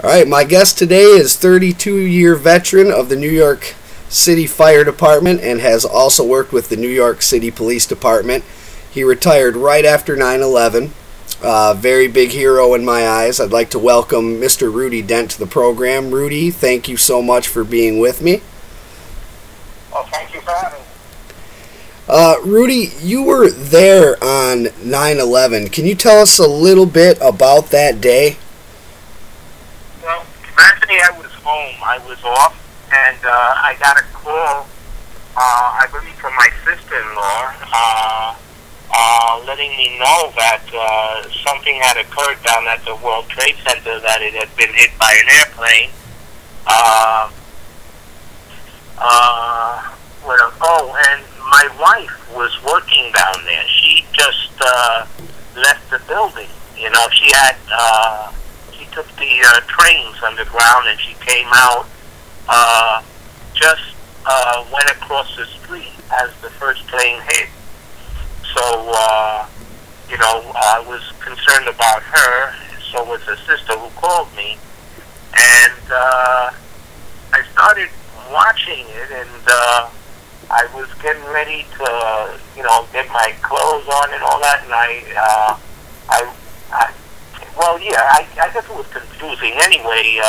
All right, my guest today is 32-year veteran of the New York City Fire Department and has also worked with the New York City Police Department. He retired right after 9/11. Very big hero in my eyes. I'd like to welcome Mr. Rudy Dent to the program. Rudy, thank you so much for being with me. Well, thank you for having me. Rudy, you were there on 9/11. Can you tell us a little bit about that day? Well, that day I was home. I was off, and I got a call, I believe from my sister-in-law, letting me know that something had occurred down at the World Trade Center, that it had been hit by an airplane. And my wife was working down there. She just left the building. You know, she took the trains underground, and she came out, went across the street as the first plane hit. So, I was concerned about her. So was her sister, who called me. And I started watching it, and I was getting ready to, get my clothes on and all that, and I guess it was confusing. Anyway,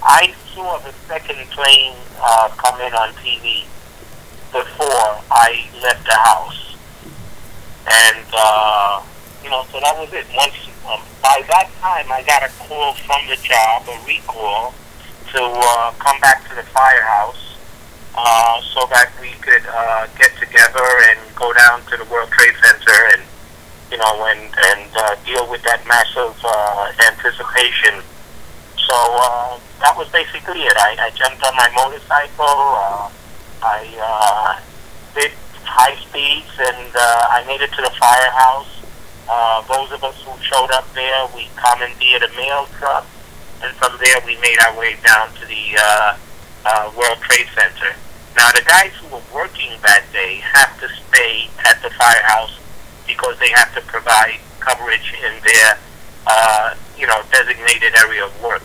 I saw the second plane come in on TV before I left the house. And, so that was it. Once, by that time, I got a call from the job, a recall, to come back to the firehouse so that we could get together and go down to the World Trade Center and, deal with that massive anticipation. So that was basically it. I jumped on my motorcycle. I did high speeds, and I made it to the firehouse. Those of us who showed up there, we commandeered a mail truck, and from there we made our way down to the World Trade Center. Now, the guys who were working that day have to stay at the firehouse because they have to provide coverage in their, designated area of work.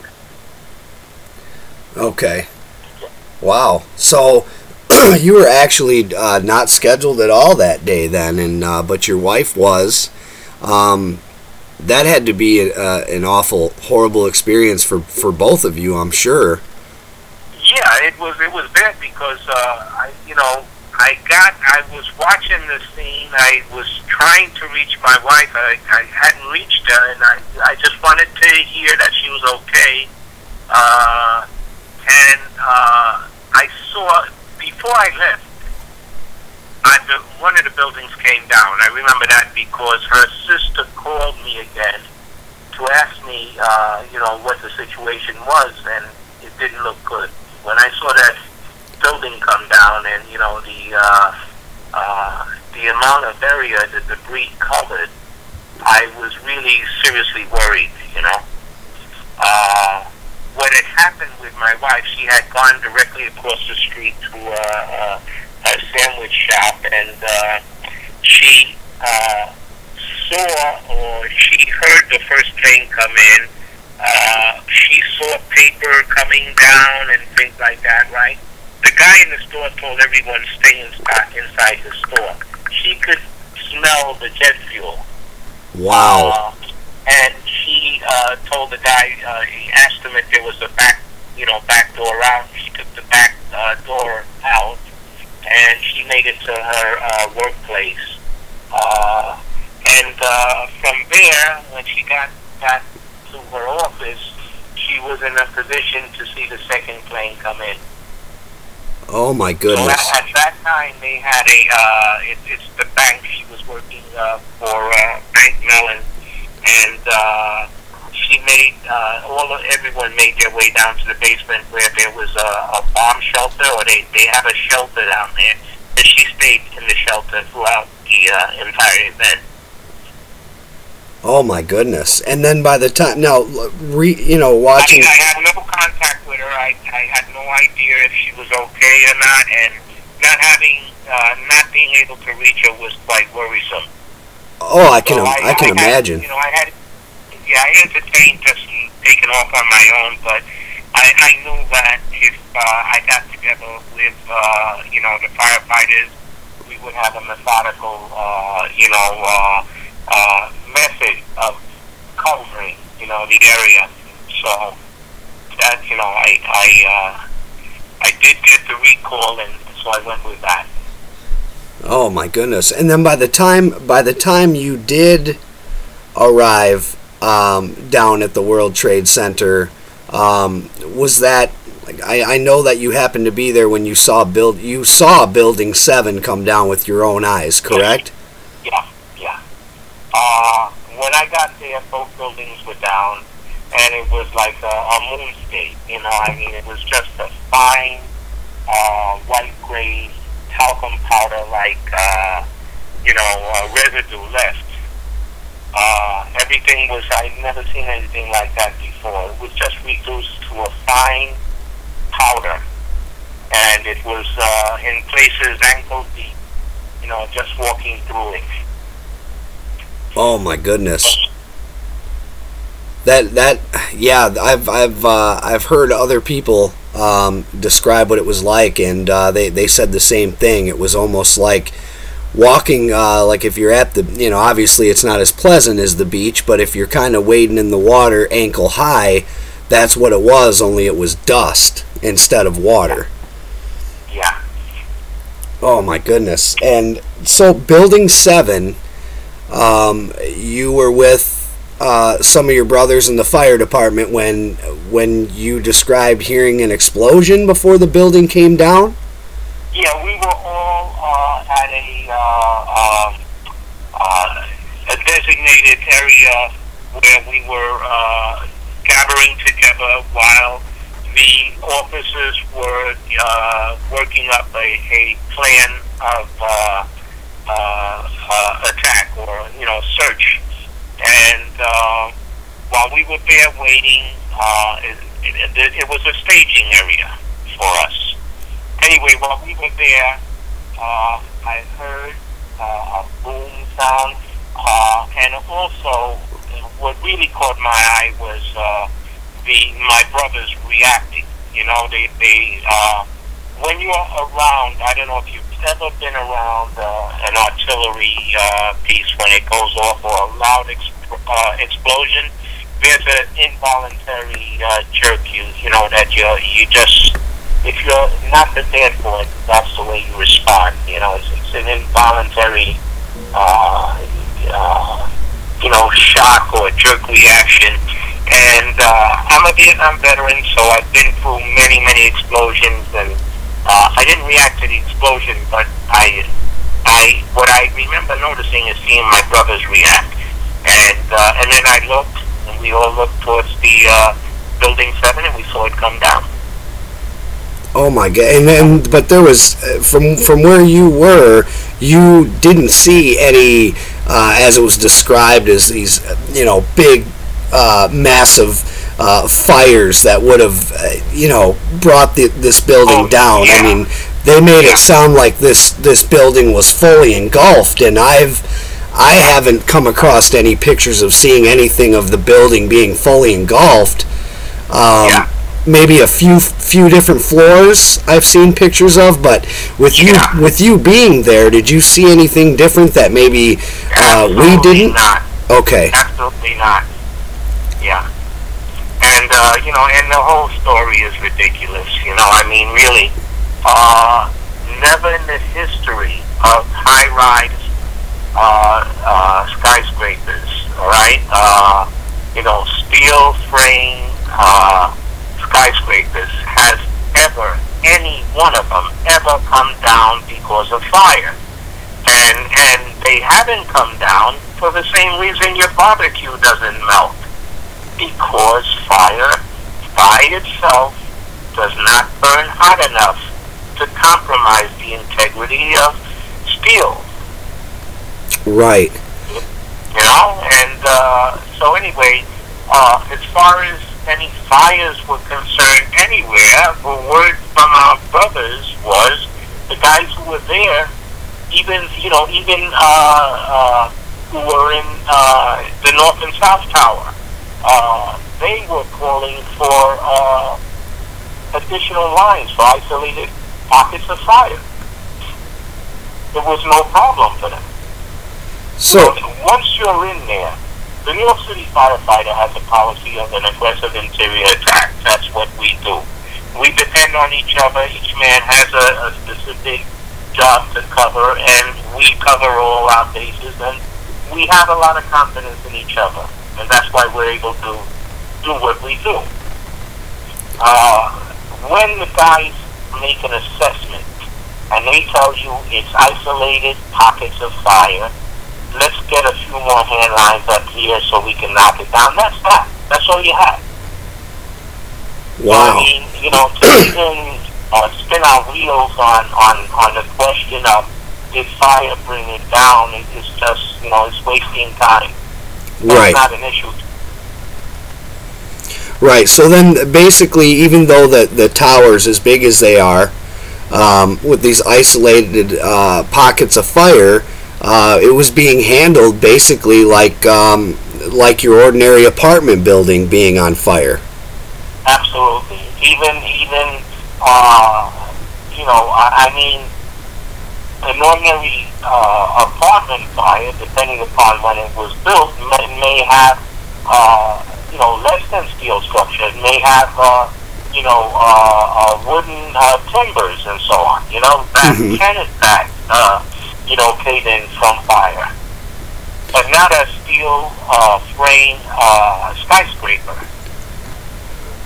Okay. Wow. So you were actually not scheduled at all that day then, and but your wife was. That had to be an awful, horrible experience for both of you, I'm sure. Yeah, it was bad because I was watching the scene. I was trying to reach my wife. I hadn't reached her, and I just wanted to hear that she was okay. I saw, before I left, one of the buildings came down. I remember that because her sister called me again to ask me, what the situation was, and it didn't look good. When I saw that building come down, and the amount of area the debris covered, I was really seriously worried. What had happened with my wife, she had gone directly across the street to a sandwich shop, and she she heard the first plane come in. She saw paper coming down and things like that, right? The guy in the store told everyone to stay inside the store. She could smell the jet fuel. Wow. And she told the guy, he asked him if there was a back door out. She took the back door out, and she made it to her workplace. From there, when she got back to her office, she was in a position to see the second plane come in. Oh my goodness! So at that time, they had it's the bank. She was working for Bank Mellon, and she made everyone made their way down to the basement where there was a bomb shelter, or they have a shelter down there, and she stayed in the shelter throughout the entire event. Oh my goodness! And then by the time watching, I had no contact with her. I had no idea if she was okay or not, and not being able to reach her was quite worrisome. Oh, I can imagine. I had yeah, I entertained just taking off on my own, but I knew that if I got together with, the firefighters, we would have a methodical, method of covering, the area. So that, I did get the recall, and so I went with that. Oh my goodness! And then by the time you did arrive down at the World Trade Center, was that? I know that you happened to be there when you saw Building 7 come down with your own eyes, correct? Yeah. When I got there, both buildings were down, and it was like a moonscape. It was just a fine white gray talcum powder, like residue left. Everything was, I'd never seen anything like that before. It was just reduced to a fine powder, and it was in places ankle deep, just walking through it. Oh my goodness. I've heard other people describe what it was like, and they said the same thing. It was almost like walking, like if you're at the, obviously it's not as pleasant as the beach, but if you're kind of wading in the water ankle high, that's what it was, only it was dust instead of water. Yeah. Oh my goodness. And so Building 7, you were with some of your brothers in the fire department when you described hearing an explosion before the building came down? Yeah, we were all at a designated area where we were gathering together while the officers were working up a plan of attack or search. And while we were there waiting, it was a staging area for us. Anyway, while we were there, I heard a boom sound, and also what really caught my eye was my brothers reacting. They when you're around, I don't know if you've ever been around an artillery piece when it goes off, or a loud explosion. There's an involuntary jerk. That you just, if you're not prepared for it, that's the way you respond. It's an involuntary shock or jerk reaction. And I'm a Vietnam veteran, so I've been through many explosions, and I didn't react to the explosion, but what I remember noticing is seeing my brothers react, and then I looked, and we all looked towards the Building 7, and we saw it come down. Oh my God! And then, but there was from where you were, you didn't see any, as it was described as these, big, massive fires that would have, brought this building down. Yeah. I mean, they made it sound like this building was fully engulfed, and I haven't come across any pictures of seeing anything of the building being fully engulfed. Maybe a few different floors I've seen pictures of, but with you being there, did you see anything different that maybe we didn't? Not. Okay. Absolutely not. Yeah. And and the whole story is ridiculous. Really, never in the history of high-rise skyscrapers, all right? Steel frame skyscrapers has any one of them ever come down because of fire. And they haven't come down for the same reason your barbecue doesn't melt. Because fire by itself does not burn hot enough to compromise the integrity of steel. Right. So anyway, as far as any fires were concerned anywhere, the word from our brothers was the guys who were there, even who were in the North and South Tower, they were calling for additional lines for isolated pockets of fire. There was no problem for them. So once you're in there, the New York City firefighter has a policy of an aggressive interior attack. That's what we do. We depend on each other. Each man has a specific job to cover, and we cover all our bases, and we have a lot of confidence in each other, and that's why we're able to do what we do. When the guys make an assessment and they tell you it's isolated pockets of fire, let's get a few more hand lines up here so we can knock it down. That's that. That's all you have. wow. I mean, you know, to even spin our wheels on the question of did fire bring it down, it's just, you know, it's wasting time. That's Right. not an issue. Right. So then, basically, even though the towers, as big as they are, with these isolated pockets of fire, it was being handled basically like your ordinary apartment building being on fire. Absolutely. Even you know, I mean, an ordinary apartment fire, depending upon when it was built, may have you know, less than steel structure. It may have you know, wooden timbers and so on. You know, that can impact you know, cave-in from fire, but not a steel frame skyscraper.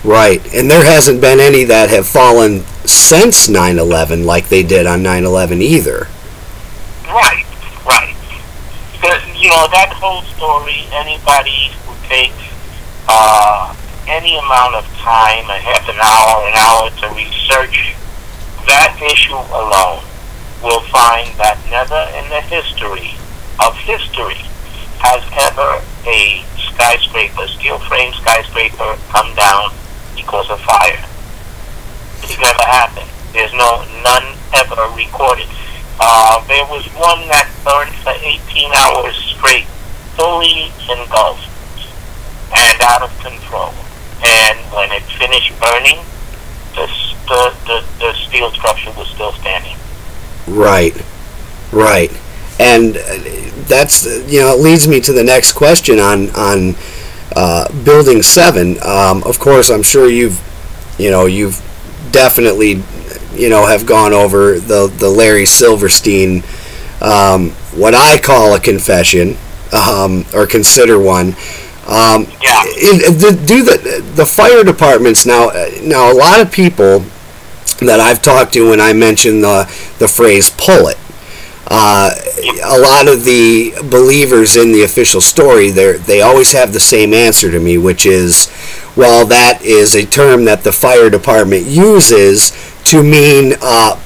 Right. And there hasn't been any that have fallen since 9/11 like they did on 9/11 either. Right, right. You know, that whole story, anybody who takes any amount of time, a half an hour to research that issue alone, will find that never in the history of history has ever a skyscraper, steel frame skyscraper, come down because of fire. It's never happened. There's none ever recorded. There was one that burned for 18 hours straight, fully engulfed and out of control. And when it finished burning, the steel structure was still standing. Right. Right. And that's, you know, it leads me to the next question on Building 7. Of course, I'm sure you've definitely, you know, have gone over the Larry Silverstein, what I call a confession, or consider one. Yeah. Do the fire departments now? A lot of people that I've talked to when I mention the phrase "pull it," a lot of the believers in the official story, they always have the same answer to me, which is, well, that is a term that the fire department uses to mean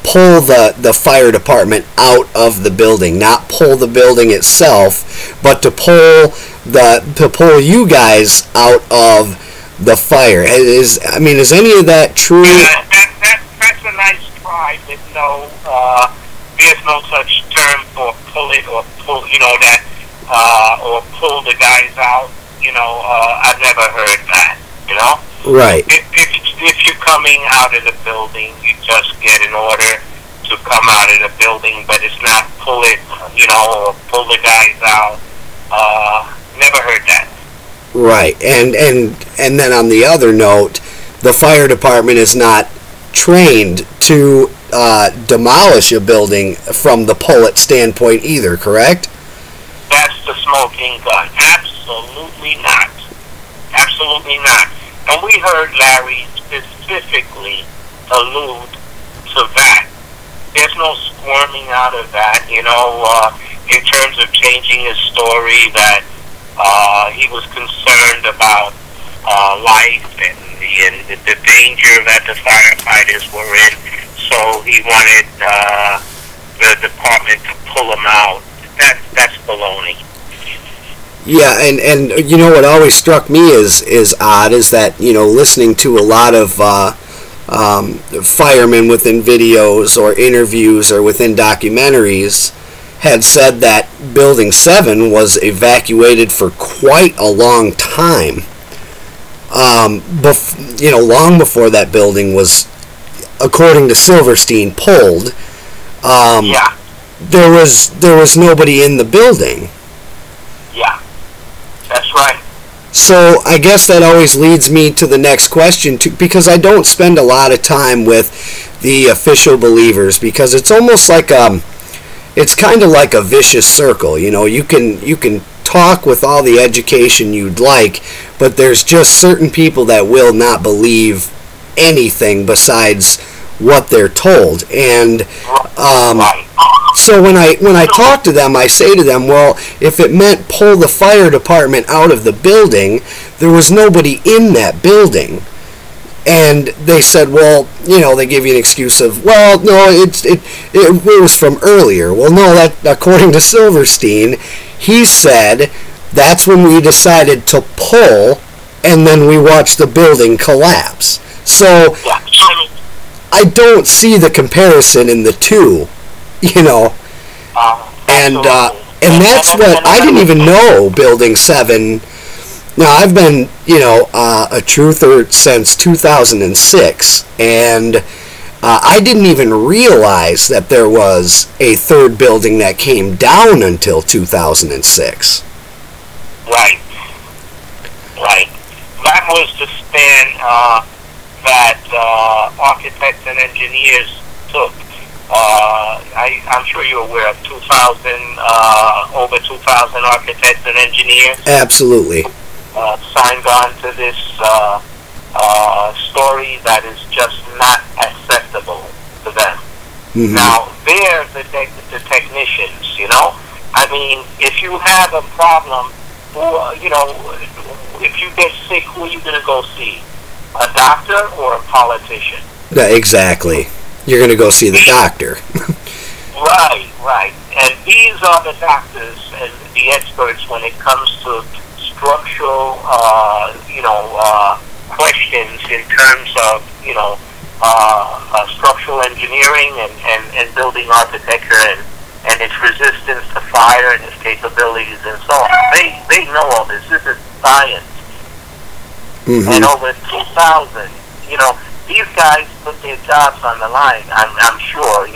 pull the fire department out of the building, not pull the building itself, but to pull you guys out of the fire. Is any of that true? That's a nice try, but no, there's no such term for pull it or pull, you know, that, or pull the guys out. You know, I've never heard that. You know, right. If you're coming out of the building, you just get an order to come out of the building, but it's not pull it, you know, or pull the guys out. Never heard that. Right, and then on the other note, the fire department is not trained to demolish a building from the pull it standpoint either, correct? That's the smoking gun. Absolutely not. Absolutely not. And we heard Larry specifically allude to that. There's no squirming out of that, you know, in terms of changing his story, that he was concerned about life and the danger that the firefighters were in, so he wanted the department to pull him out. That's baloney. Yeah, and you know what always struck me is odd is that, you know, listening to a lot of firemen within videos or interviews or within documentaries had said that Building 7 was evacuated for quite a long time long before that building was, according to Silverstein, pulled. Yeah. There was nobody in the building. Yeah, that's right. So I guess that always leads me to the next question, too, because I don't spend a lot of time with the official believers, because it's almost like it's kind of like a vicious circle. You know, you can talk with all the education you'd like, but there's just certain people that will not believe anything besides what they're told. And so when I talk to them, I say to them, well, if it meant pull the fire department out of the building, there was nobody in that building. And they said, well, you know, they give you an excuse of, well, no, it was from earlier. Well, no, that according to Silverstein, he said that's when we decided to pull, and then we watched the building collapse. So I don't see the comparison in the two, you know. And that's what I didn't even know. Building 7. Now, I've been, you know, a truther since 2006, and I didn't even realize that there was a third building that came down until 2006. Right. That was the span that architects and engineers took. I'm sure you're aware of 2,000, over 2,000 architects and engineers. Absolutely. Signed on to this story that is just not acceptable to them. Mm-hmm. Now, they're the technicians, you know? I mean, if you have a problem, or, you know, if you get sick, who are you going to go see? A doctor or a politician? Yeah, exactly. You're going to go see the doctor. Right. And these are the doctors and the experts when it comes to structural, questions in terms of, structural engineering and building architecture and its resistance to fire and its capabilities and so on. They know all this. This is science. Mm-hmm. And over 2,000, these guys put their jobs on the line, I'm sure,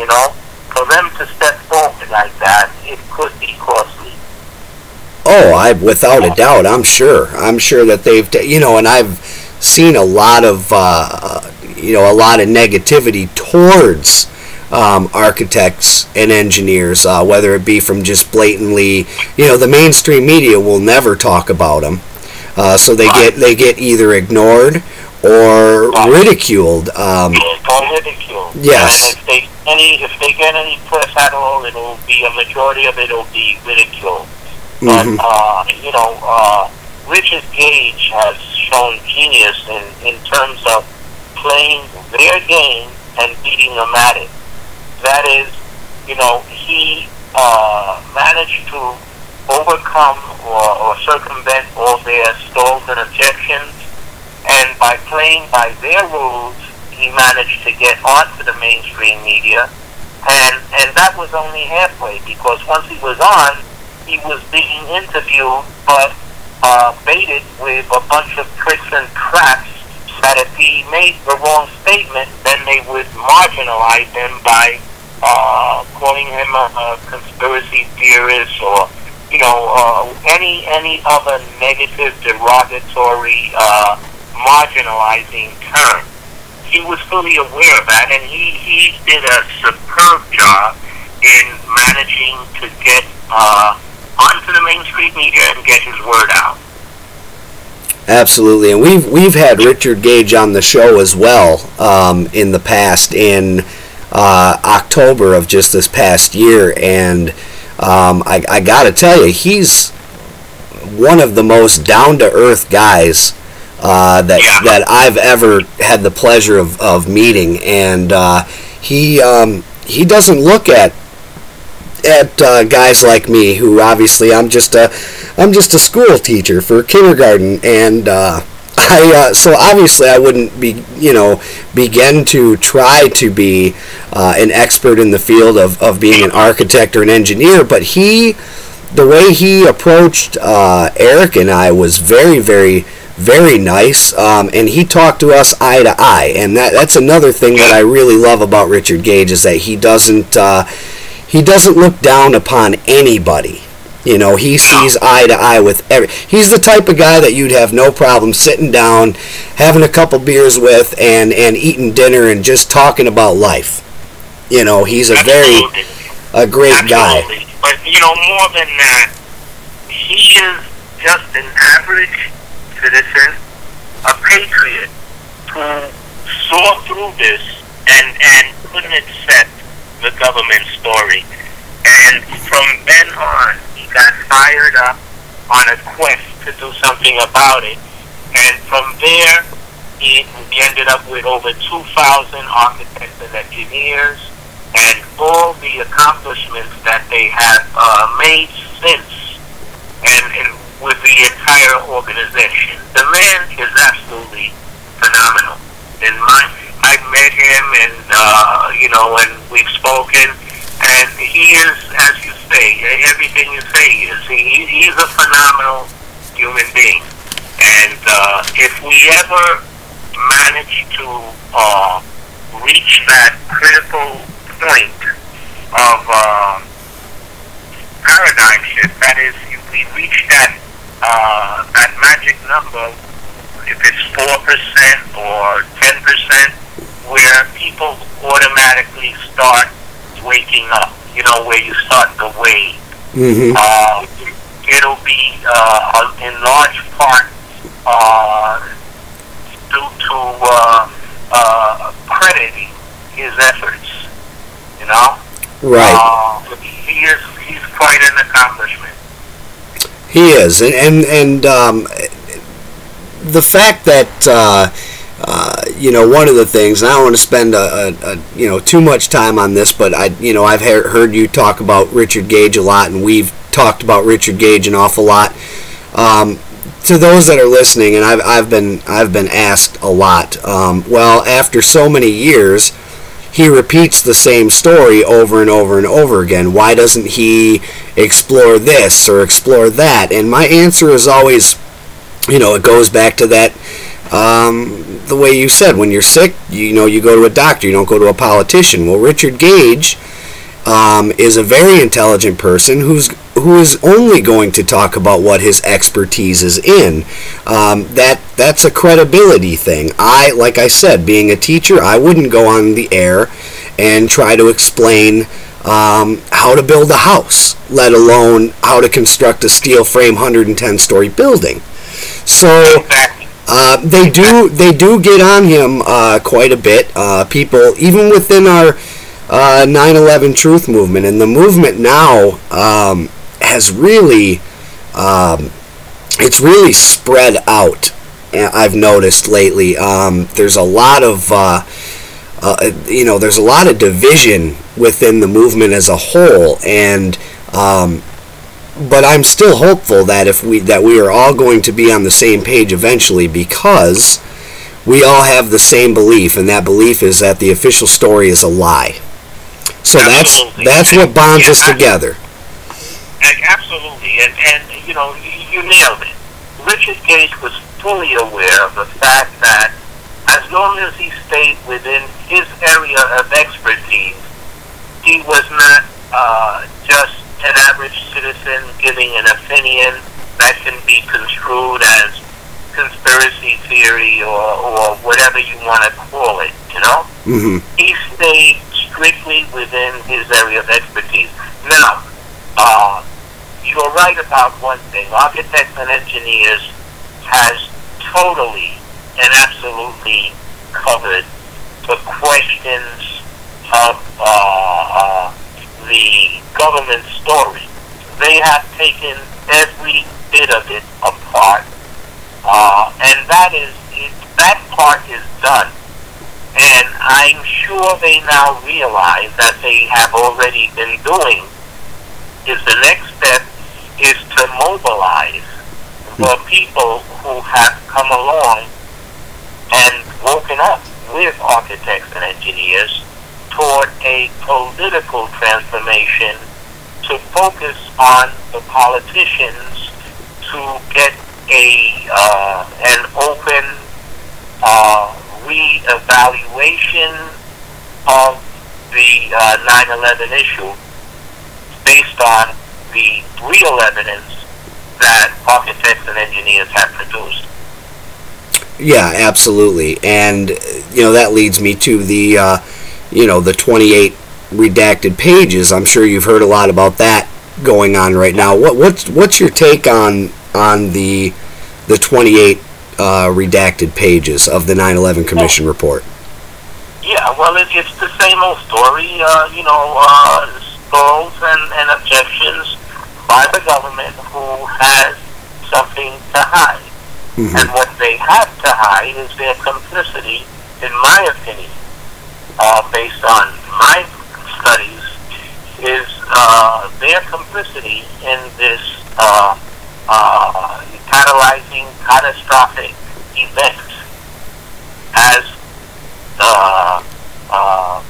For them to step forward like that, it could be costly. Oh, without a doubt, I'm sure. I'm sure that they've, and I've seen a lot of, negativity towards architects and engineers, whether it be from just blatantly, the mainstream media will never talk about them, so they get either ignored or ridiculed. Or ridiculed. Yes. And if they get any press at all, it'll be a majority of it will be ridiculed. Mm-hmm. But Richard Gage has shown genius in terms of playing their game and beating them at it. That is, he managed to overcome or circumvent all their stalls and objections, and by playing by their rules, he managed to get onto the mainstream media, and that was only halfway, because once he was on, he was being interviewed, but baited with a bunch of tricks and traps that if he made the wrong statement, then they would marginalize him by calling him a conspiracy theorist or, any other negative, derogatory, marginalizing term. He was fully aware of that, and he did a superb job in managing to get onto the mainstream media and get his word out. Absolutely, and we've had Richard Gage on the show as well in the past, in October of just this past year, and I gotta tell you, he's one of the most down-to-earth guys that I've ever had the pleasure of meeting, and he doesn't look at guys like me, who obviously I'm just a school teacher for kindergarten, and so obviously I wouldn't begin to try to be an expert in the field of being an architect or an engineer, but the way he approached Eric and I was very, very, very nice, and he talked to us eye to eye, and that's another thing that I really love about Richard Gage, is that he doesn't look down upon anybody. You know, he sees eye to eye with he's the type of guy that you'd have no problem sitting down, having a couple beers with, and eating dinner and just talking about life. You know, he's a great guy. But, you know, more than that, he is just an average citizen, a patriot, who saw through this and couldn't accept the government story. And from then on, he got fired up on a quest to do something about it. And from there, he ended up with over 2,000 architects and engineers, and all the accomplishments that they have made since, and with the entire organization. The man is absolutely phenomenal. And I've met him, and you know, and we've spoken, and he is, as you say, everything you say he is. He's a phenomenal human being. And if we ever manage to reach that critical point of paradigm shift, that is, if we reach that magic number, if it's 4% or 10%, where people automatically start waking up, you know, where you start to wave. It'll be in large part due to crediting his efforts, you know? Right. He's quite an accomplishment. He is, and the fact that you know, one of the things, and I don't want to spend you know, too much time on this, but I've heard you talk about Richard Gage a lot, and we've talked about Richard Gage an awful lot. To those that are listening, and I've been asked a lot. Well, after so many years, he repeats the same story over and over and over again. Why doesn't he explore this or explore that? And my answer is always, you know, it goes back to that, the way you said, when you're sick, you know, you go to a doctor, you don't go to a politician. Well, Richard Gage is a very intelligent person who is only going to talk about what his expertise is in. That's a credibility thing. Like I said, being a teacher, I wouldn't go on the air and try to explain how to build a house, let alone how to construct a steel frame 110-story building. So they do get on him quite a bit. People, even within our 9/11 Truth movement, and the movement now has really, it's really spread out. I've noticed lately. There's a lot of, you know, there's a lot of division within the movement as a whole, and but I'm still hopeful that we are all going to be on the same page eventually, because we all have the same belief, and that belief is that the official story is a lie. So that's what bonds us together. Absolutely, and you know, you nailed it. Richard Gage was fully aware of the fact that as long as he stayed within his area of expertise, he was not just an average citizen giving an opinion that can be construed as conspiracy theory or whatever you want to call it, you know? He stayed strictly within his area of expertise. Now, you're right about one thing. Architects and engineers has totally and absolutely covered the questions of the government story. They have taken every bit of it apart, and that part is done. And I'm sure they now realize that they have already been doing is the next step is to mobilize the people who have come along and woken up with architects and engineers toward a political transformation to focus on the politicians to get an open re-evaluation of the 9/11 issue based on the real evidence that architects and engineers have produced. Yeah, absolutely. And that leads me to the the 28 redacted pages. I'm sure you've heard a lot about that going on right now. What's your take on the 28 redacted pages of the 9/11 Commission report? Yeah, well, it's the same old story. Stalls and objections by the government who has something to hide. Mm-hmm. And what they have to hide is their complicity, in my opinion, based on my studies, is their complicity in this catalyzing catastrophic event as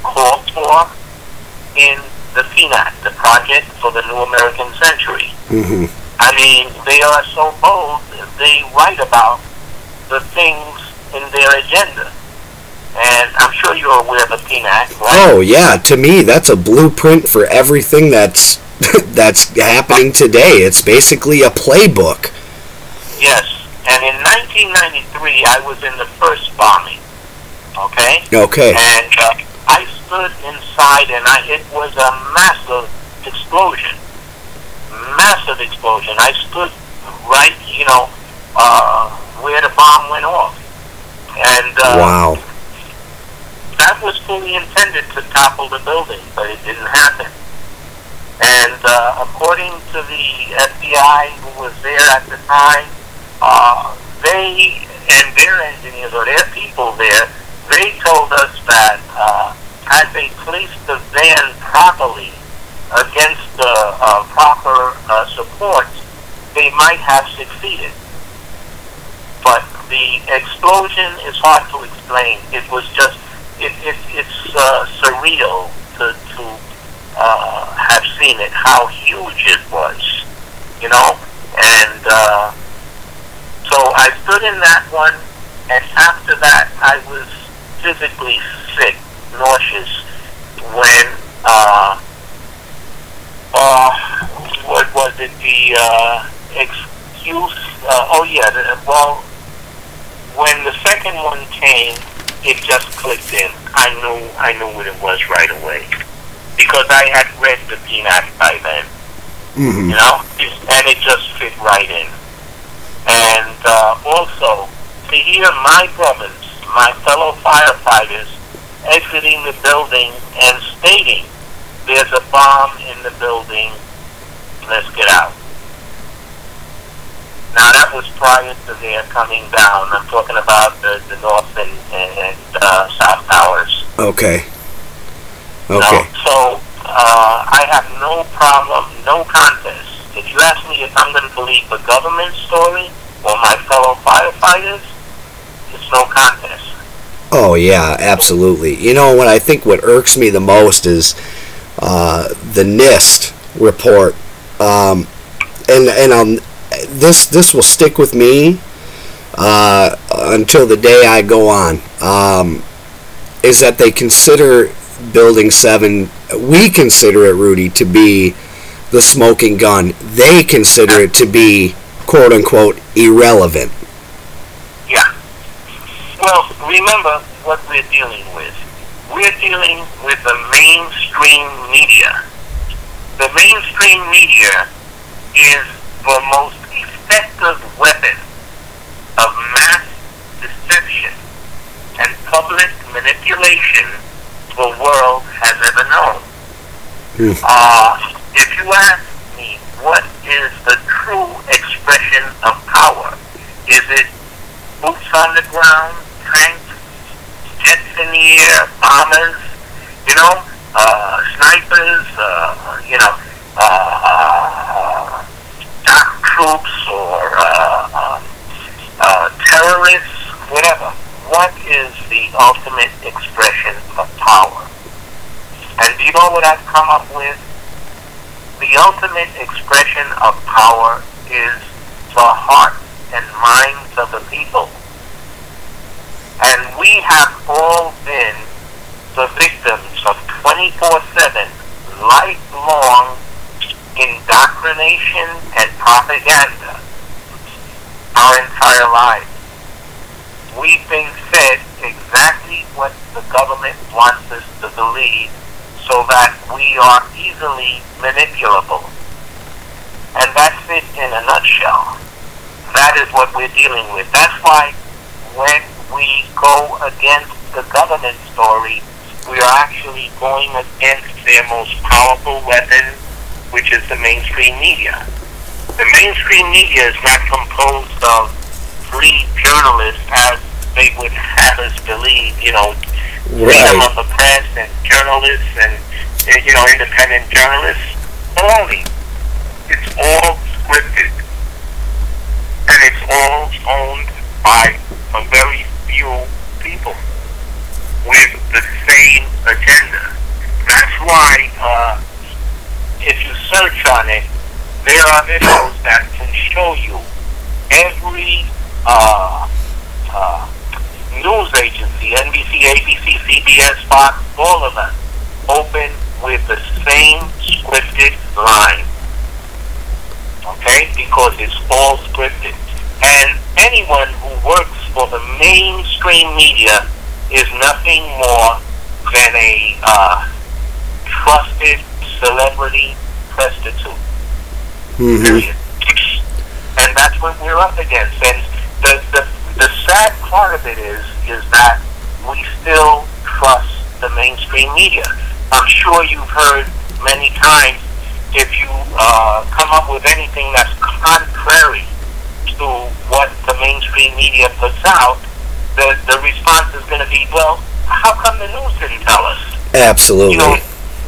called for in the PNAC, the Project for the New American Century. Mm-hmm. I mean, they are so bold, they write about the things in their agenda. And I'm sure you're aware of the PNAC, right? Oh, yeah. To me, that's a blueprint for everything that's happening today. It's basically a playbook. Yes. And in 1993, I was in the first bombing. Okay? Okay. And I stood inside, and it was a massive explosion. Massive explosion. I stood right, where the bomb went off. And wow. That was fully intended to topple the building, but it didn't happen. And according to the FBI who was there at the time, they and their engineers, or their people there, they told us that had they placed the van properly against the proper supports, they might have succeeded. But the explosion is hard to explain. It was just, it's surreal to have seen it, how huge it was, And so I stood in that one, and after that I was physically sick, nauseous, when what was it, the excuse, when the second one came, it just clicked in. I knew what it was right away, because I had read the PNAC by then. Mm-hmm. And it just fit right in. And also, to hear my brothers, my fellow firefighters, exiting the building and stating, "There's a bomb in the building, let's get out." Now, that was prior to their coming down. I'm talking about the North and South Towers. Okay. So, I have no problem, no contest. If you ask me if I'm going to believe the government story or my fellow firefighters, it's no contest. Oh, yeah, absolutely. What I think what irks me the most is the NIST report. This will stick with me until the day I go on, is that they consider Building 7, we consider it, Rudy, to be the smoking gun. They consider it to be, quote-unquote, irrelevant. Yeah. Well, remember what we're dealing with. We're dealing with the mainstream media. The mainstream media is the most effective weapon of mass deception and public manipulation the world has ever known. If you ask me what is the true expression of power, is it boots on the ground, tanks, jets in the air, bombers, snipers, dark troops, or terrorists, whatever? What is the ultimate expression of power? And do you know what I've come up with? The ultimate expression of power is the heart and minds of the people. And we have all been the victims of 24/7 lifelong indoctrination and propaganda our entire lives. We've been fed exactly what the government wants us to believe so that we are easily manipulable. And that's it in a nutshell. That is what we're dealing with. That's why when we go against the government story, we are actually going against their most powerful weapon, which is the mainstream media. The mainstream media is not composed of free journalists as they would have us believe, freedom of the press and journalists and, independent journalists. Only. It's all scripted. And it's all owned by a very few people with the same agenda. That's why, if you search on it, there are videos that can show you every news agency, NBC, ABC, CBS, Fox, all of them, open with the same scripted line. Okay? Because it's all scripted. And anyone who works for the mainstream media is nothing more than a trusted celebrity prostitute. Mm-hmm. Period. And that's what we're up against. And the sad part of it is that we still trust the mainstream media. I'm sure you've heard many times, if you come up with anything that's contrary to what the mainstream media puts out, the response is going to be, well, how come the news didn't tell us? Absolutely.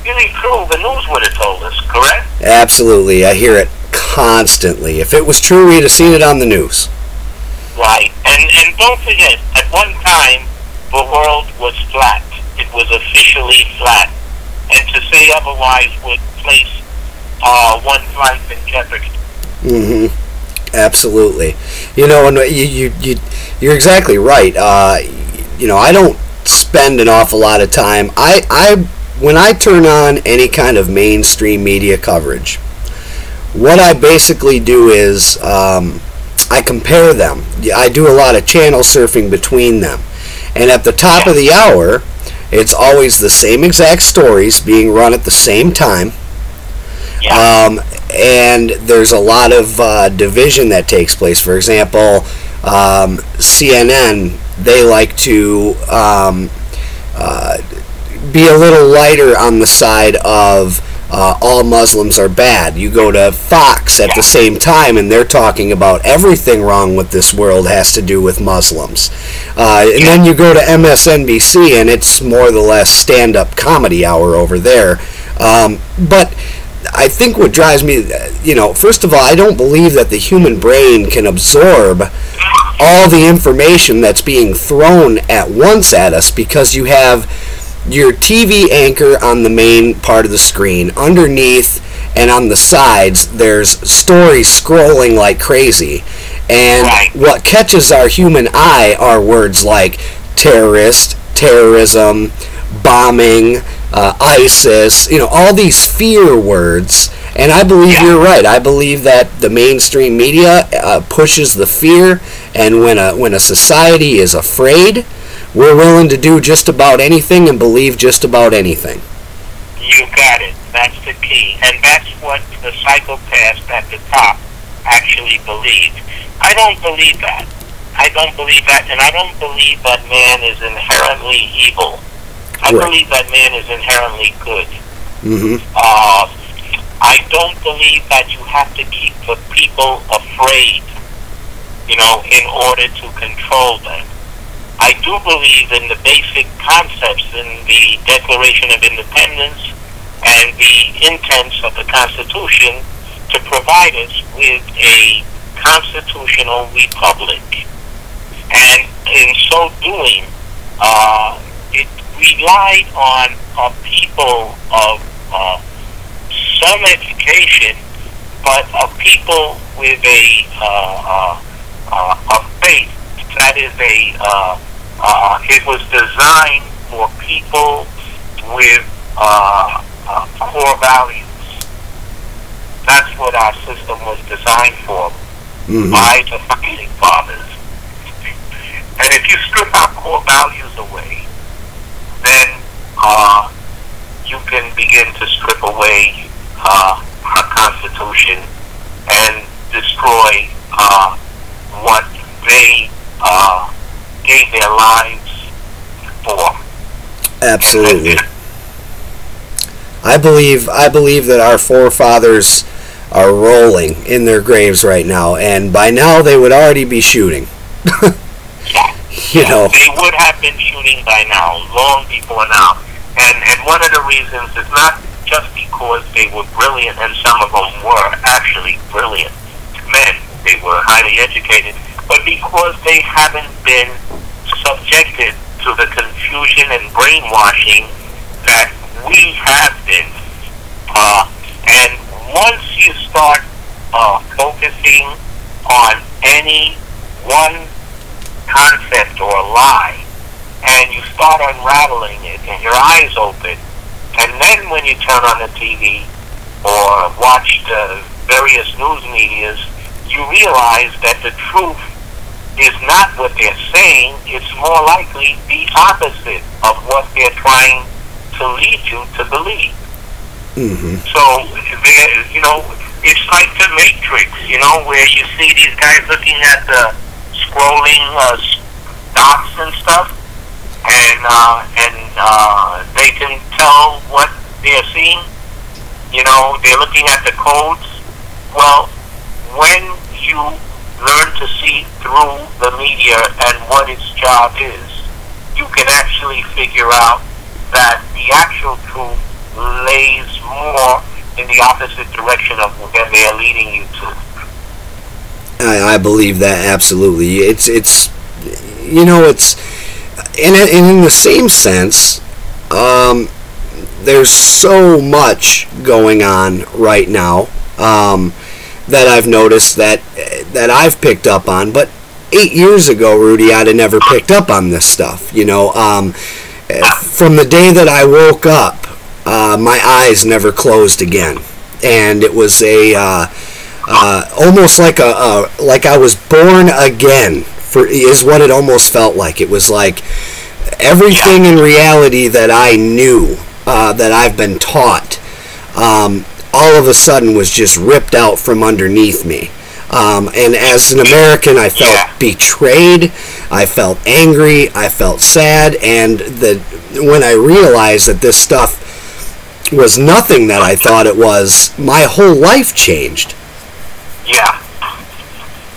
Really true, the news would have told us, correct? Absolutely. I hear it constantly. If it was true, we'd have seen it on the news. Right. And don't forget, at one time, the world was flat. It was officially flat. And to say otherwise would place one's life in jeopardy. Mm-hmm. Absolutely. And you're exactly right. I don't spend an awful lot of time. When I turn on any kind of mainstream media coverage, what I basically do is I compare them. I do a lot of channel surfing between them. And at the top of the hour, it's always the same exact stories being run at the same time. Yeah. And there's a lot of division that takes place. For example, CNN, they like to be a little lighter on the side of all Muslims are bad. You go to Fox at the same time, and they're talking about everything wrong with this world has to do with Muslims. And then you go to MSNBC, and it's more or less stand-up comedy hour over there. But I think what drives me, first of all, I don't believe that the human brain can absorb all the information that's being thrown at once at us, because you have your TV anchor on the main part of the screen. Underneath and on the sides, there's stories scrolling like crazy. And what catches our human eye are words like terrorist, terrorism, bombing, ISIS, all these fear words. And I believe you're right. I believe that the mainstream media pushes the fear, and when a society is afraid, we're willing to do just about anything and believe just about anything. You got it. That's the key. And that's what the psychopaths at the top actually believe. I don't believe that. I don't believe that, and I don't believe that man is inherently evil. I believe that man is inherently good. Mm-hmm. I don't believe that you have to keep the people afraid, in order to control them. I do believe in the basic concepts in the Declaration of Independence and the intents of the Constitution to provide us with a constitutional republic. And in so doing, it relied on people of some education, but of people with a of faith. That is it was designed for people with core values. That's what our system was designed for by the founding fathers. And if you strip our core values away, then you can begin to strip away our Constitution and destroy what they gave their lives for. Absolutely. I believe that our forefathers are rolling in their graves right now, and by now they would already be shooting. You know, they would have been shooting by now, long before now. And one of the reasons is not just because they were brilliant, and some of them were actually brilliant men. They were highly educated, but because they haven't been subjected to the confusion and brainwashing that we have been. And once you start focusing on any one concept or lie, and you start unraveling it, and your eyes open, and then when you turn on the TV or watch the various news medias, you realize that the truth is not what they're saying. It's more likely the opposite of what they're trying to lead you to believe. So, you know, it's like the Matrix, you know, where you see these guys looking at the scrolling dots and stuff, and they can tell what they're seeing. You know, they're looking at the codes. Well, when you learn to see through the media and what its job is, you can actually figure out that the actual truth lays more in the opposite direction of where they're leading you to. I believe that absolutely. It's you know, it's and in the same sense, there's so much going on right now that I've noticed that I've picked up on. But 8 years ago, Rudy, I'd have never picked up on this stuff. You know, from the day that I woke up, my eyes never closed again, and it was almost like I was born again. Is what it almost felt like. It was like everything in reality that I knew, that I've been taught, all of a sudden was just ripped out from underneath me. And as an American, I felt betrayed, I felt angry, I felt sad, and when I realized that this stuff was nothing that I thought it was, my whole life changed. Yeah.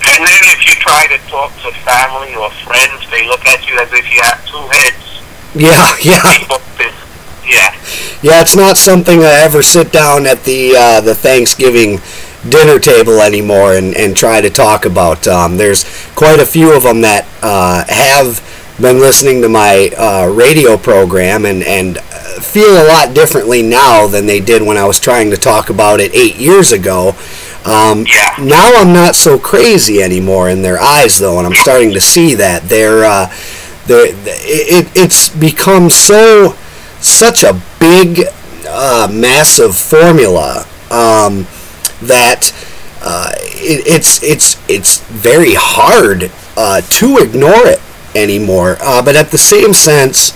And then if you try to talk to family or friends, they look at you as if you have two heads. Yeah. Yeah, it's not something I ever sit down at the Thanksgiving dinner table anymore and try to talk about. There's quite a few of them that have been listening to my radio program and feel a lot differently now than they did when I was trying to talk about it 8 years ago. Now I'm not so crazy anymore in their eyes, though, and I'm starting to see that it's become such a big, massive formula that it's very hard to ignore it anymore. But at the same sense,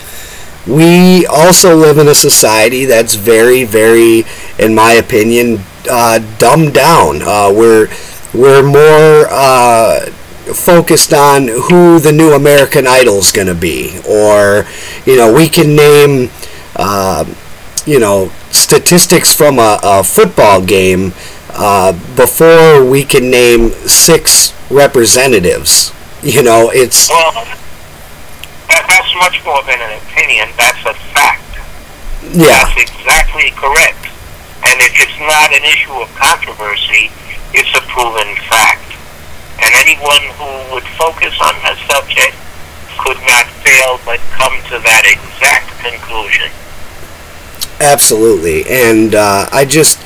we also live in a society that's very, very, in my opinion, dumbed down. We're more focused on who the new American Idol's going to be, or we can name statistics from a football game before we can name 6 representatives. It's that's much more than an opinion. That's a fact. Yeah, that's exactly correct. And if it's not an issue of controversy, it's a proven fact. And anyone who would focus on that subject could not fail but come to that exact conclusion. Absolutely. And I just,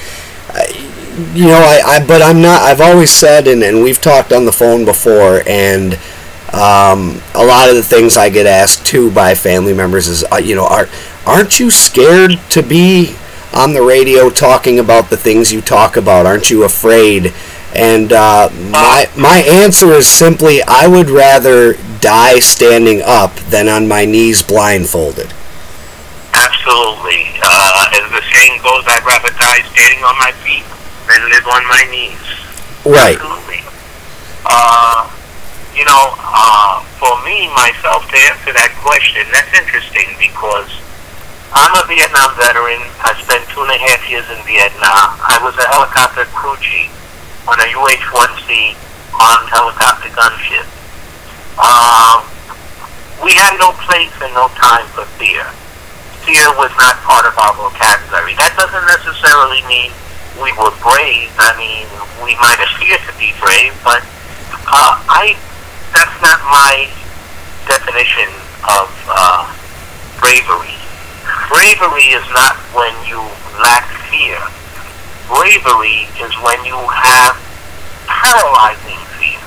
You know, but I'm not. I've always said, and we've talked on the phone before, and a lot of the things I get asked too by family members is, you know, aren't you scared to be on the radio talking about the things you talk about? Aren't you afraid? And my answer is simply, I would rather die standing up than on my knees blindfolded. Absolutely. As the saying goes, I'd rather die standing on my feet than live on my knees. Right. Absolutely. You know, for me, myself, to answer that question, that's interesting because I'm a Vietnam veteran. I spent 2.5 years in Vietnam. I was a helicopter crew chief on a UH-1C armed helicopter gunship. We had no place and no time for fear. Fear was not part of our vocabulary. That doesn't necessarily mean we were brave. I mean, we might appear to be brave, but that's not my definition of bravery. Bravery is not when you lack fear. Bravery is when you have paralyzing fear,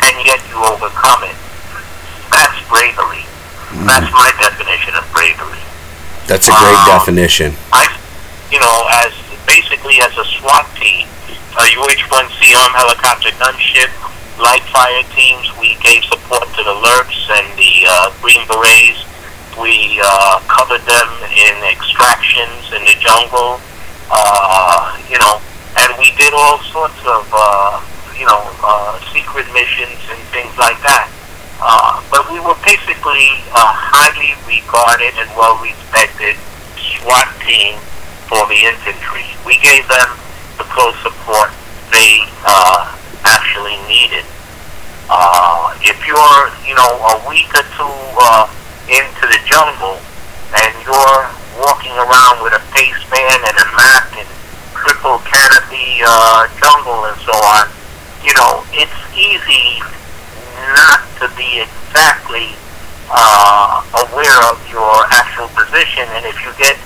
and yet you overcome it. That's bravery. That's my definition of bravery. That's a great definition. You know, basically as a SWAT team, a UH-1C armed helicopter gunship, light fire teams, we gave support to the LRPs and the Green Berets. We covered them in extractions in the jungle, you know, and we did all sorts of, secret missions and things like that. But we were basically a highly regarded and well-respected SWAT team for the infantry. We gave them the close support they actually needed. If you're, you know, a week or two into the jungle and you're walking around with a face band and a map and triple canopy jungle and so on, you know, it's easy not to be exactly aware of your actual position, and if you get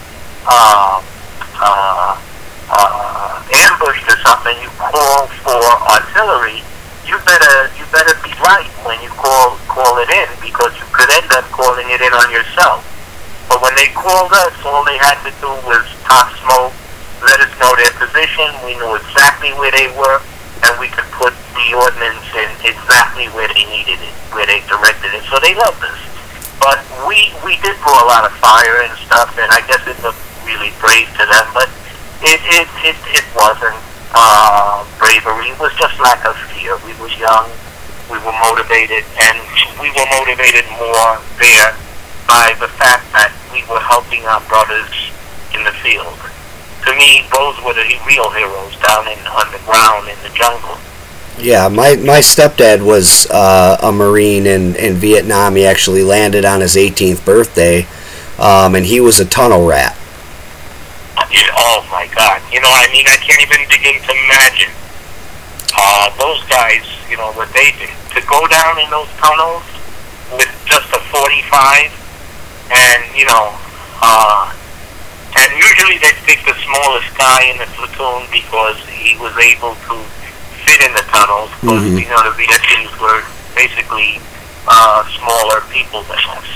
ambushed or something, you call for artillery. You better be right when you call it in, because you could end up calling it in on yourself. But when they called us, all they had to do was top smoke, let us know their position. We knew exactly where they were, and we could put the ordnance in exactly where they needed it, where they directed it. So they loved us. But we did draw a lot of fire and stuff, and I guess it looked really brave to them, but it wasn't bravery. It was just lack of fear. We were young, we were motivated, and we were motivated more there by the fact that we were helping our brothers in the field. To me, those were the real heroes down on the ground in the jungle. Yeah, my stepdad was a Marine in Vietnam. He actually landed on his 18th birthday, and he was a tunnel rat. Oh my God! You know, I mean, I can't even begin to imagine those guys. You know what they did to go down in those tunnels with just a 45, and you know, and usually they pick the smallest guy in the platoon because he was able to fit in the tunnels. Because you know, the Vietnamese were basically smaller people than us.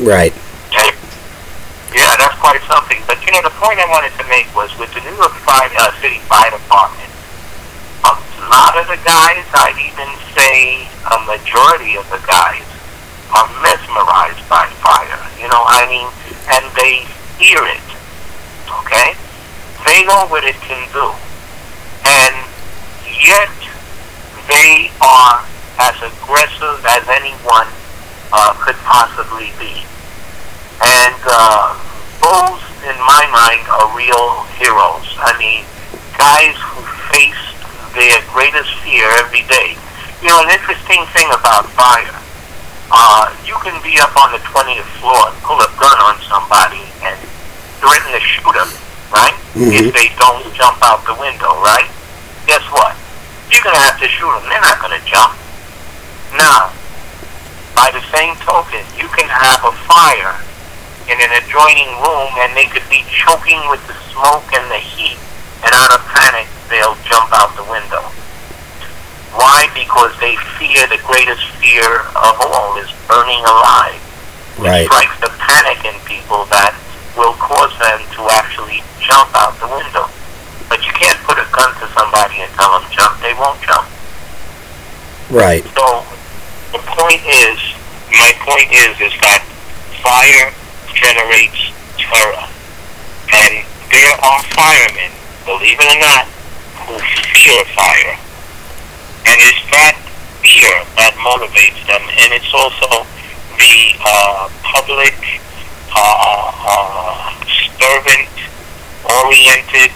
Right. Yeah, that's quite something. But, you know, the point I wanted to make was with the New York City Fire Department, a lot of the guys, I'd even say a majority of the guys, are mesmerized by fire. You know, I mean, and they fear it, okay? They know what it can do. And yet, they are as aggressive as anyone could possibly be. And those, in my mind, are real heroes. I mean, guys who face their greatest fear every day. You know, an interesting thing about fire, you can be up on the 20th floor and pull a gun on somebody and threaten to shoot them, right? If they don't jump out the window, right? Guess what? You're going to have to shoot them. They're not going to jump. Now, by the same token, you can have a fire in an adjoining room and they could be choking with the smoke and the heat, and out of panic, they'll jump out the window. Why? Because they fear, the greatest fear of all is burning alive. Right. It strikes the panic in people that will cause them to actually jump out the window. But you can't put a gun to somebody and tell them jump. They won't jump. Right. So the point is, my point is that fire generates terror. And there are firemen, believe it or not, who fear fire. And it's that fear that motivates them, and it's also the public, servant-oriented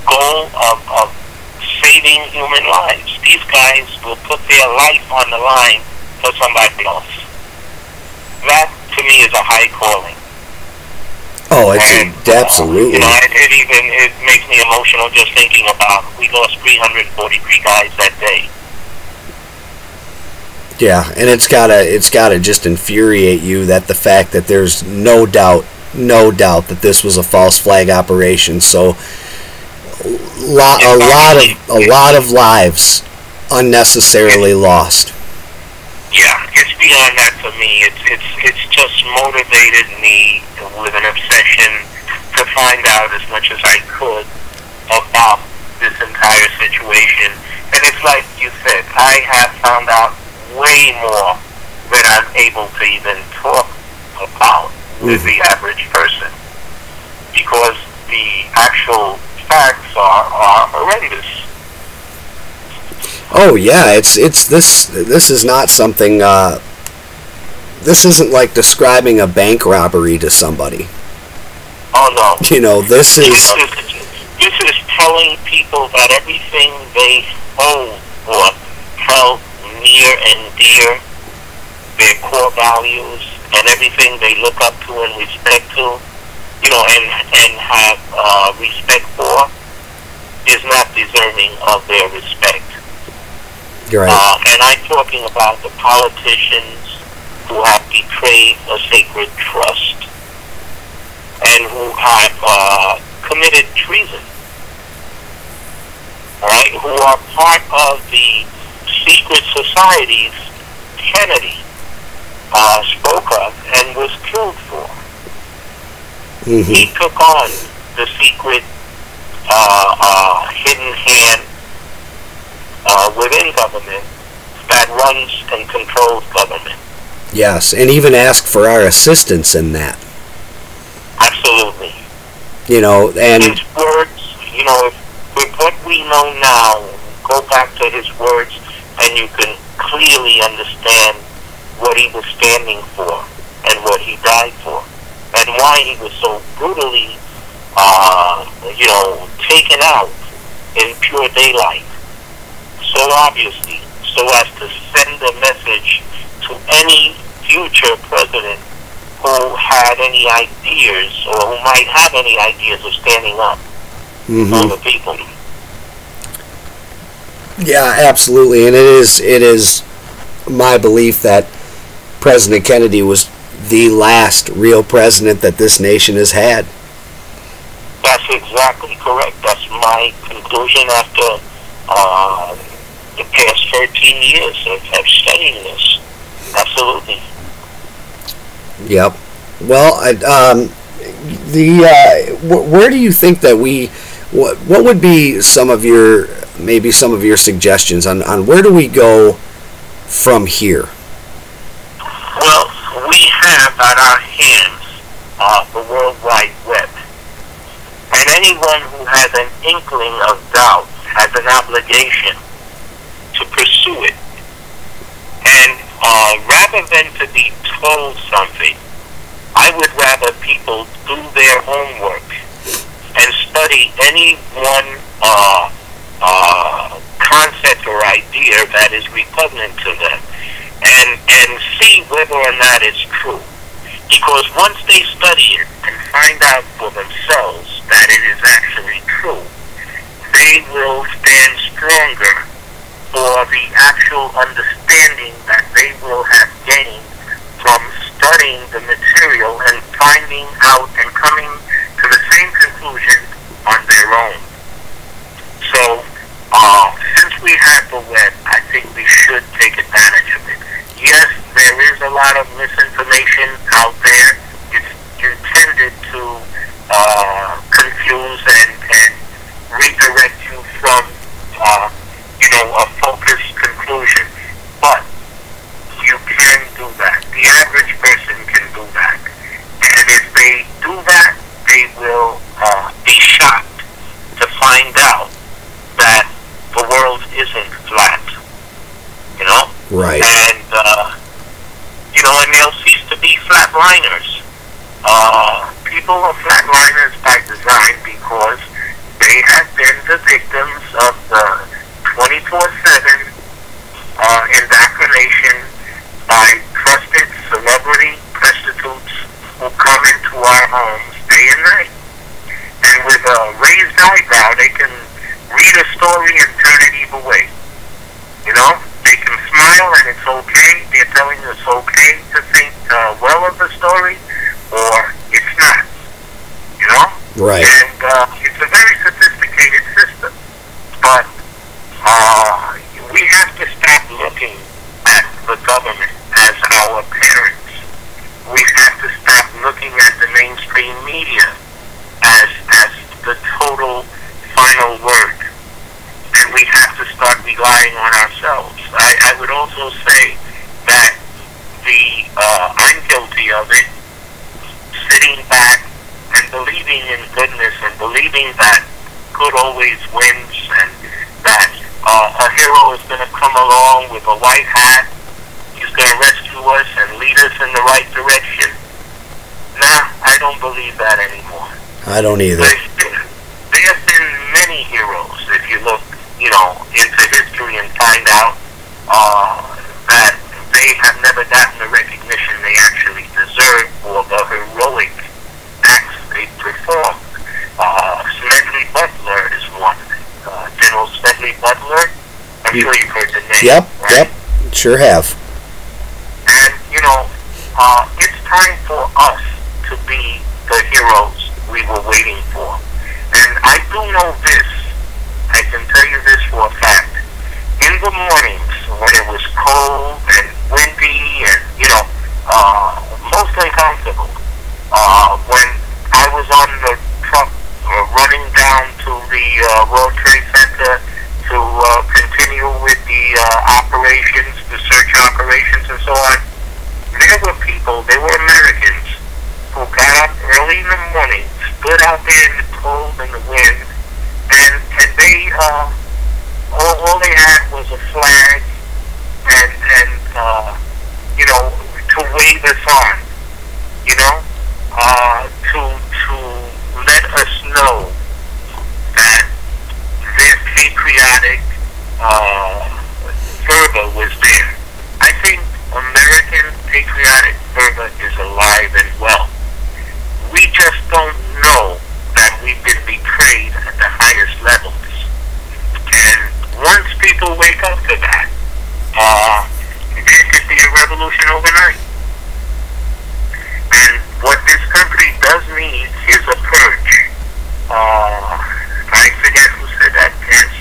goal of saving human lives. These guys will put their life on the line for somebody else. That, to me, is a high calling. Oh, it's absolutely. It makes me emotional just thinking about we lost 343 guys that day. Yeah, and it's gotta just infuriate you that the fact that there's no doubt that this was a false flag operation. So a lot of lives unnecessarily lost. Yeah, it's beyond that for me. It's just motivated me with an obsession to find out as much as I could about this entire situation. And it's like you said, I have found out way more than I'm able to even talk about with the average person, because the actual facts are horrendous. Oh yeah, it's this is not something. This isn't like describing a bank robbery to somebody. Oh no. You know, this is telling people that everything they hold or held near and dear, their core values and everything they look up to and respect to, and have respect for, is not deserving of their respect. You're right. And I'm talking about the politicians who have betrayed a sacred trust and who have committed treason, right? Who are part of the secret societies Kennedy spoke of and was killed for. Mm-hmm. He took on the secret hidden hand within government that runs and controls government. Yes, and even ask for our assistance in that. Absolutely. And his words, with what we know now, go back to his words and you can clearly understand what he was standing for and what he died for and why he was so brutally, taken out in pure daylight. So obviously, so as to send a message to any future president who had any ideas or who might have any ideas of standing up for the people. Yeah, absolutely, and it is my belief that President Kennedy was the last real president that this nation has had. That's exactly correct. That's my conclusion after the past 13 years of studying this. Absolutely. Yep. Well, where do you think that what would be some of your suggestions on where do we go from here? Well, we have at our hands the World Wide Web. And anyone who has an inkling of doubt has an obligation to pursue it. And rather than to be told something, I would rather people do their homework and study any one concept or idea that is repugnant to them and see whether or not it's true. Because once they study it and find out for themselves that it is actually true, they will stand stronger for the actual understanding that they will have gained from studying the material and finding out and coming to the same conclusion their own. So, since we have the web, I think we should take advantage of it. Yes, there is a lot of misinformation out there. It's intended to confuse and redirect you from, a focused conclusion. But you can do that. The average person can do that. And if they do that, they will be shocked to find out that the world isn't flat. Right. And, and they'll cease to be flatliners. People are flatliners by design because they have been the victims of the 24/7 indoctrination by trusted celebrity prostitutes who come into our homes day and night. And with a raised eyebrow, they can read a story and turn it either way. They can smile and it's okay. They're telling you it's okay to think well of the story, or it's not. Right. And it's a very sophisticated system. But we have to stop looking at the government as our parents. We have to stop looking at the mainstream media as the total final word. And we have to start relying on ourselves. I would also say that I'm guilty of it, sitting back and believing in goodness and believing that good always wins and that a hero is going to come along with a white hat. He's going to rescue us and lead us in the right direction. Nah, I don't believe that anymore. I don't either. There have been many heroes, if you look, into history and find out that they have never gotten the recognition they actually deserve for the heroic acts they performed. Smedley Butler is one. General Smedley Butler. I'm sure you've heard the name. Yep, right? yep, sure have. And, it's time for us to be the heroes we were waiting for. And I do know this. I can tell you this for a fact. In the mornings, when it was cold and windy and, most uncomfortable, when I was on the truck running down to the World Trade Center to continue with the operations, the search operations and so on, there were people, they were Americans, who got up early in the morning, stood out there in the cold and the wind, and they, all they had was a flag and to wave us on, to let us know that their patriotic fervor was there. I think American patriotic fervor is alive and well. We just don't know that we've been betrayed at the highest levels. And once people wake up to that, there could be a revolution overnight. And what this country does need is a purge. I forget who said that,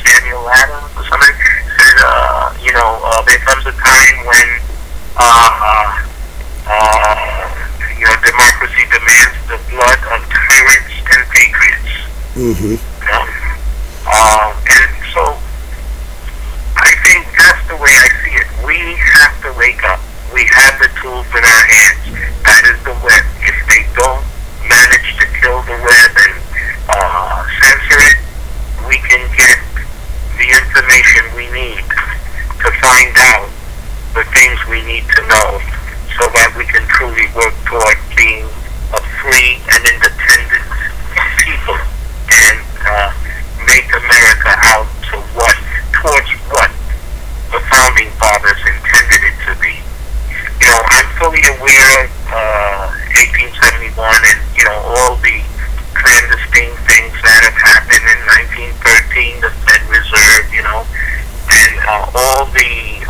Samuel Adams or somebody said, there comes a time when democracy demands the blood of tyrants and patriots. Mm-hmm. And so I think that's the way I see it. We have to wake up. We have the tools in our hands. That is the web. If they don't manage to kill the web and censor it, we can get the information we need to find out the things we need to know so that we can truly work toward being a free and independent people and make America out towards what the founding fathers intended it to be. I'm fully aware of 1871 and, all the clandestine things that have happened in 1913, the Fed Reserve, and all the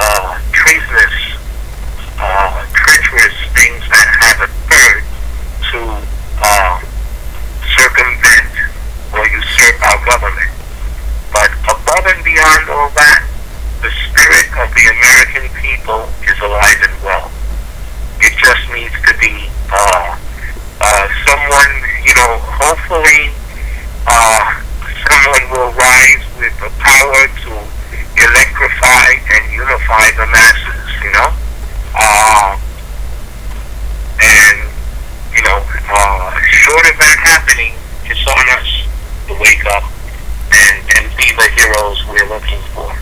treacherous things that have occurred to circumvent or usurp our short of that happening, it's on us to wake up and be the heroes we're looking for.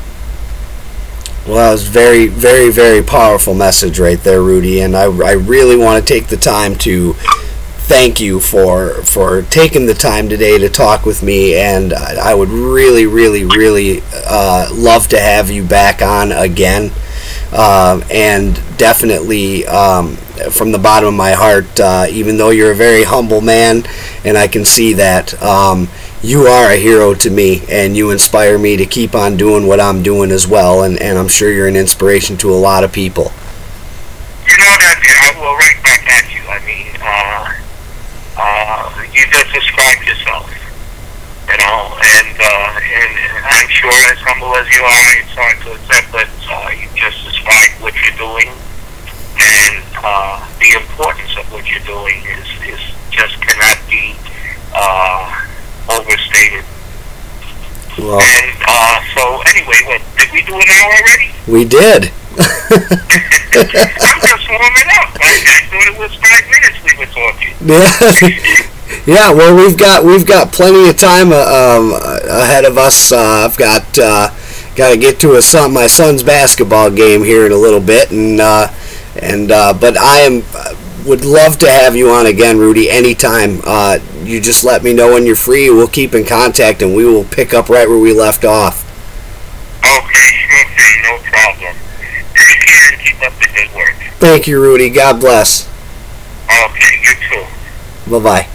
Well, it's very, very, very powerful message right there, Rudy, and I really want to take the time to thank you for taking the time today to talk with me, and I would really, really, really love to have you back on again, and definitely from the bottom of my heart, even though you're a very humble man, and I can see that, you are a hero to me, and you inspire me to keep on doing what I'm doing as well, and I'm sure you're an inspiration to a lot of people. You know that, I will right back at you. I mean, you just described yourself, you know, and I'm sure as humble as you are, it's hard to accept that you just described what you're doing, and the importance of what you're doing is just cannot be overstated. Well, and so anyway, what did we do an hour already? We did. I'm just warming up. I thought it was 5 minutes we were talking. Yeah, yeah. Well, we've got plenty of time ahead of us. I've got to get to my son's basketball game here in a little bit, but would love to have you on again, Rudy, anytime. You just let me know when you're free. We'll keep in contact, and we will pick up right where we left off. Okay, no problem. Take care and keep up the good work. Thank you, Rudy. God bless. Okay, you too. Bye-bye.